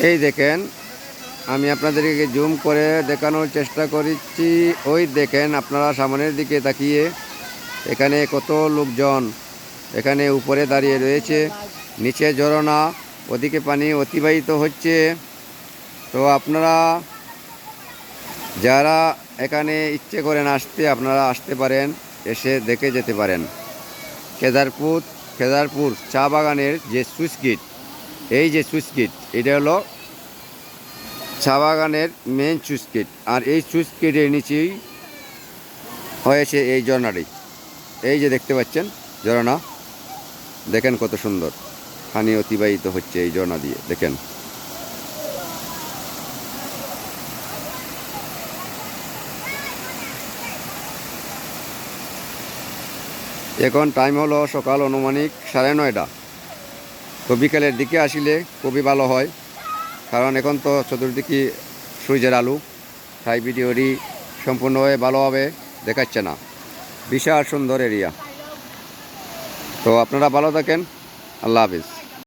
এই দেখেন, আমি আপনাদেরকে জুম করে দেখানোর চেষ্টা করেছি। ওই দেখেন আপনারা সামনের দিকে তাকিয়ে, এখানে কত লোকজন এখানে উপরে দাঁড়িয়ে রয়েছে, নিচে ঝরনা, ওদিকে পানি অতিবাহিত হচ্ছে। তো আপনারা যারা এখানে ইচ্ছে করেন আসতে, আপনারা আসতে পারেন, এসে দেখে যেতে পারেন। কেদারপুর চা বাগানের যে সুইচ গেট, এই যে সুইচ গেট, এটা হলো চা বাগানের মেন সুইচ গেট। আর এই সুইচ গেটের নিচেই হয়েছে এই ঝর্ণাটি। এই যে দেখতে পাচ্ছেন ঝর্ণা, দেখেন কত সুন্দর পানি অতিবাহিত হচ্ছে এই ঝর্ণা দিয়ে, দেখেন। এখন টাইম হলো সকাল আনুমানিক 9:30। তো বিকেলের দিকে আসলে খুবই ভালো হয়, কারণ এখন তো চতুর্দিকে সূর্যের আলো, তাই ভিডিওটি সম্পূর্ণভাবে ভালোভাবে দেখাচ্ছে না। বিশাল সুন্দর এরিয়া। তো আপনারা ভালো থাকেন, আল্লাহ হাফিজ।